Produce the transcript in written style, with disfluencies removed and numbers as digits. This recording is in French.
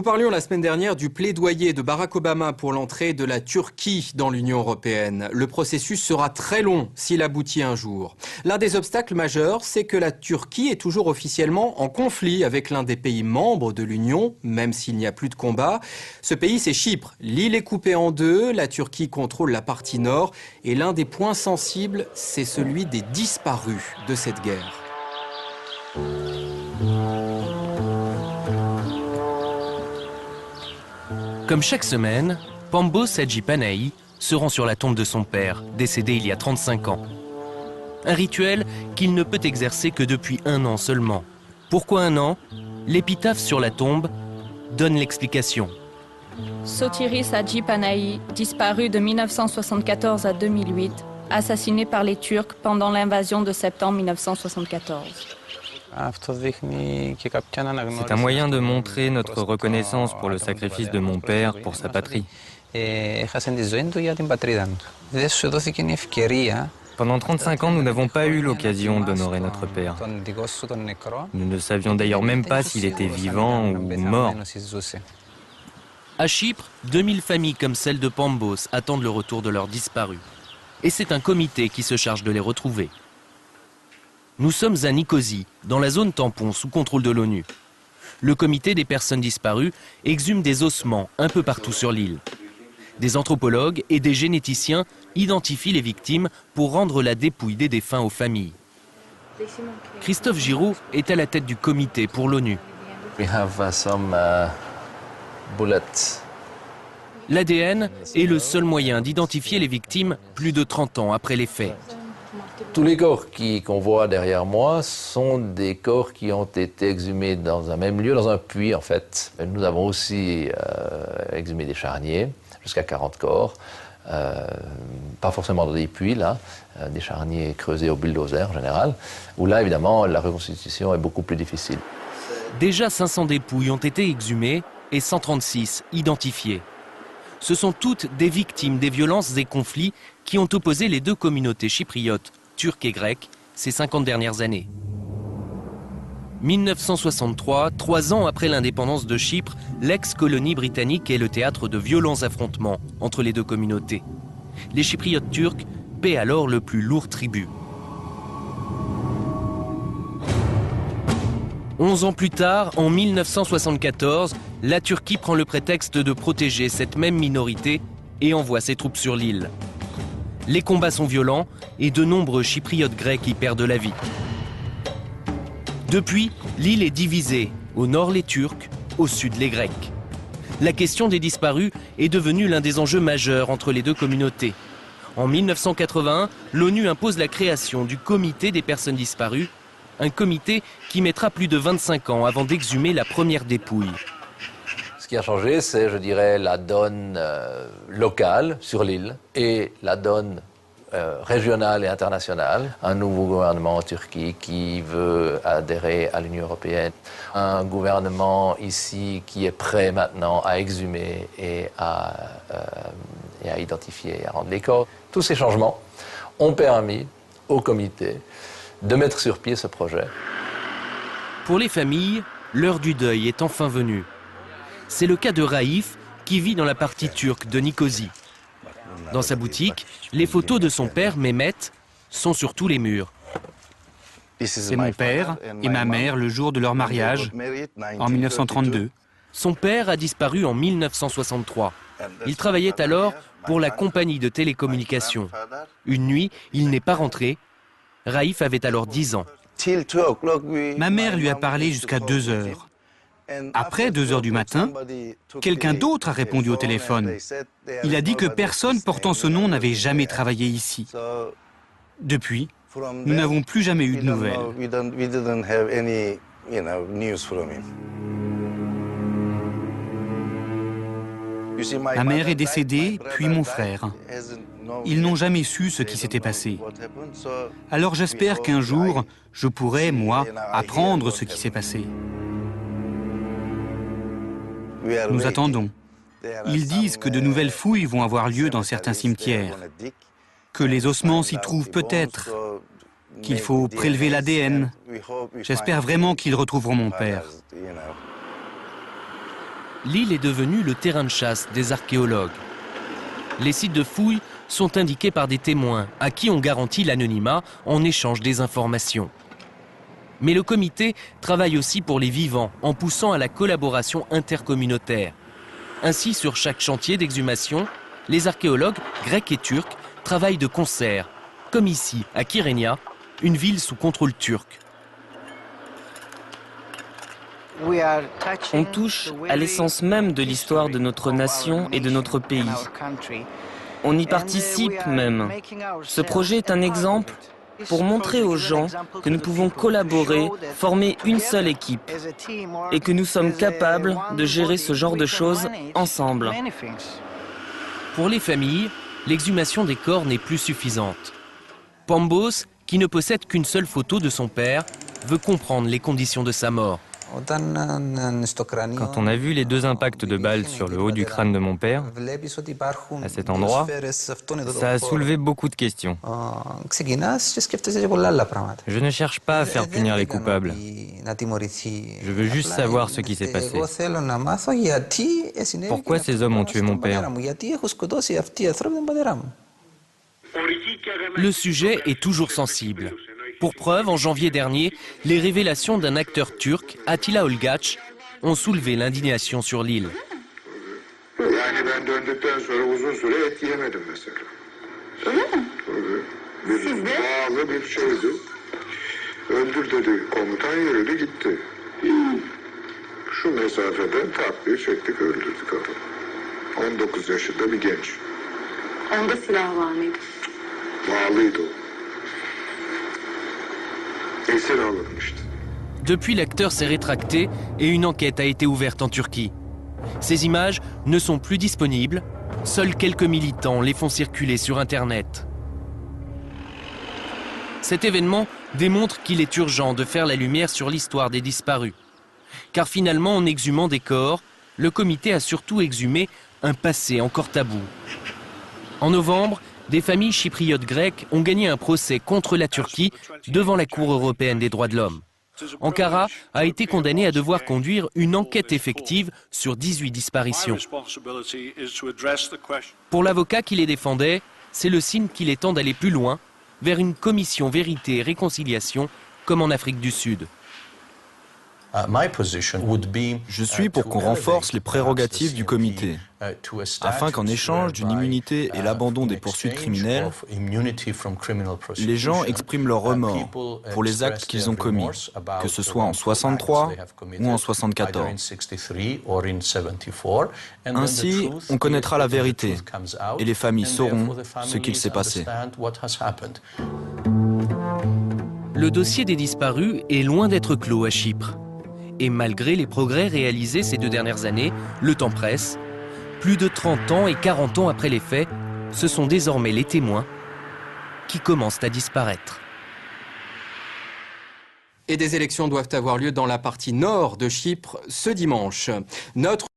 parlions la semaine dernière du plaidoyer de Barack Obama pour l'entrée de la Turquie dans l'Union européenne. Le processus sera très long s'il aboutit un jour. L'un des obstacles majeurs, c'est que la Turquie est toujours officiellement en conflit avec l'un des pays membres de l'Union, même s'il n'y a plus de combat. Ce pays, c'est Chypre. L'île est coupée en deux, la Turquie contrôle la partie nord et l'un des points sensibles, c'est celui des disparus de cette guerre. Comme chaque semaine, Pambos Hadjipanay se rend sur la tombe de son père, décédé il y a 35 ans. Un rituel qu'il ne peut exercer que depuis 1 an seulement. Pourquoi 1 an? L'épitaphe sur la tombe donne l'explication. Sotiris Hadjipanay, disparu de 1974 à 2008, assassiné par les Turcs pendant l'invasion de septembre 1974. C'est un moyen de montrer notre reconnaissance pour le sacrifice de mon père pour sa patrie. Pendant 35 ans, nous n'avons pas eu l'occasion d'honorer notre père. Nous ne savions d'ailleurs même pas s'il était vivant ou mort. À Chypre, 2000 familles comme celle de Pambos attendent le retour de leurs disparus. Et c'est un comité qui se charge de les retrouver. Nous sommes à Nicosie, dans la zone tampon sous contrôle de l'ONU. Le comité des personnes disparues exhume des ossements un peu partout sur l'île. Des anthropologues et des généticiens identifient les victimes pour rendre la dépouille des défunts aux familles. Christophe Giraud est à la tête du comité pour l'ONU. L'ADN est le seul moyen d'identifier les victimes plus de 30 ans après les faits. Tous les corps qu'on voit derrière moi sont des corps qui ont été exhumés dans un même lieu, dans un puits en fait. Nous avons aussi exhumé des charniers, jusqu'à 40 corps, pas forcément dans des puits là, des charniers creusés au bulldozer en général, où là évidemment la reconstitution est beaucoup plus difficile. Déjà 500 dépouilles ont été exhumées et 136 identifiées. Ce sont toutes des victimes des violences et conflits qui ont opposé les deux communautés chypriotes, turques et grecques, ces 50 dernières années. 1963, 3 ans après l'indépendance de Chypre, l'ex-colonie britannique est le théâtre de violents affrontements entre les deux communautés. Les Chypriotes turcs paient alors le plus lourd tribut. 11 ans plus tard, en 1974, la Turquie prend le prétexte de protéger cette même minorité et envoie ses troupes sur l'île. Les combats sont violents et de nombreux Chypriotes grecs y perdent la vie. Depuis, l'île est divisée, au nord les Turcs, au sud les Grecs. La question des disparus est devenue l'un des enjeux majeurs entre les deux communautés. En 1981, l'ONU impose la création du comité des personnes disparues, un comité qui mettra plus de 25 ans avant d'exhumer la première dépouille. Ce qui a changé, c'est, je dirais, la donne locale sur l'île et la donne régionale et internationale. Un nouveau gouvernement en Turquie qui veut adhérer à l'Union européenne. Un gouvernement ici qui est prêt maintenant à exhumer et à identifier et à rendre les corps. Tous ces changements ont permis au comité de mettre sur pied ce projet. Pour les familles, l'heure du deuil est enfin venue. C'est le cas de Raif, qui vit dans la partie turque de Nicosie. Dans sa boutique, les photos de son père, Mehmet, sont sur tous les murs. C'est mon père et ma mère le jour de leur mariage, en 1932. Son père a disparu en 1963. Il travaillait alors pour la compagnie de télécommunications. Une nuit, il n'est pas rentré. Raif avait alors 10 ans. Ma mère lui a parlé jusqu'à 2 heures. Après 2 heures du matin, quelqu'un d'autre a répondu au téléphone. Il a dit que personne portant ce nom n'avait jamais travaillé ici. Depuis, nous n'avons plus jamais eu de nouvelles. Ma mère est décédée, puis mon frère. Ils n'ont jamais su ce qui s'était passé. Alors j'espère qu'un jour, je pourrai, moi, apprendre ce qui s'est passé. Nous attendons. Ils disent que de nouvelles fouilles vont avoir lieu dans certains cimetières, que les ossements s'y trouvent peut-être, qu'il faut prélever l'ADN. J'espère vraiment qu'ils retrouveront mon père. L'île est devenue le terrain de chasse des archéologues. Les sites de fouilles sont indiqués par des témoins à qui on garantit l'anonymat en échange des informations. Mais le comité travaille aussi pour les vivants en poussant à la collaboration intercommunautaire. Ainsi, sur chaque chantier d'exhumation, les archéologues grecs et turcs travaillent de concert, comme ici à Kyrenia, une ville sous contrôle turc. On touche à l'essence même de l'histoire de notre nation et de notre pays. On y participe même. Ce projet est un exemple pour montrer aux gens que nous pouvons collaborer, former une seule équipe et que nous sommes capables de gérer ce genre de choses ensemble. Pour les familles, l'exhumation des corps n'est plus suffisante. Pambos, qui ne possède qu'une seule photo de son père, veut comprendre les conditions de sa mort. Quand on a vu les 2 impacts de balles sur le haut du crâne de mon père, à cet endroit, ça a soulevé beaucoup de questions. Je ne cherche pas à faire punir les coupables. Je veux juste savoir ce qui s'est passé. Pourquoi ces hommes ont tué mon père? Le sujet est toujours sensible. Pour preuve, en janvier dernier, les révélations d'un acteur turc, Attila Olgaç, ont soulevé l'indignation sur l'île. Depuis, l'acteur s'est rétracté et une enquête a été ouverte en Turquie. Ces images ne sont plus disponibles, seuls quelques militants les font circuler sur Internet. Cet événement démontre qu'il est urgent de faire la lumière sur l'histoire des disparus. Car finalement, en exhumant des corps, le comité a surtout exhumé un passé encore tabou. En novembre, des familles chypriotes grecques ont gagné un procès contre la Turquie devant la Cour européenne des droits de l'homme. Ankara a été condamné à devoir conduire une enquête effective sur 18 disparitions. Pour l'avocat qui les défendait, c'est le signe qu'il est temps d'aller plus loin, vers une commission vérité et réconciliation, comme en Afrique du Sud. Je suis pour qu'on renforce les prérogatives du comité, afin qu'en échange d'une immunité et l'abandon des poursuites criminelles, les gens expriment leur remords pour les actes qu'ils ont commis, que ce soit en 63 ou en 74. Ainsi, on connaîtra la vérité et les familles sauront ce qu'il s'est passé. Le dossier des disparus est loin d'être clos à Chypre. Et malgré les progrès réalisés ces 2 dernières années, le temps presse. Plus de 30 ans et 40 ans après les faits, ce sont désormais les témoins qui commencent à disparaître. Et des élections doivent avoir lieu dans la partie nord de Chypre ce dimanche. Notre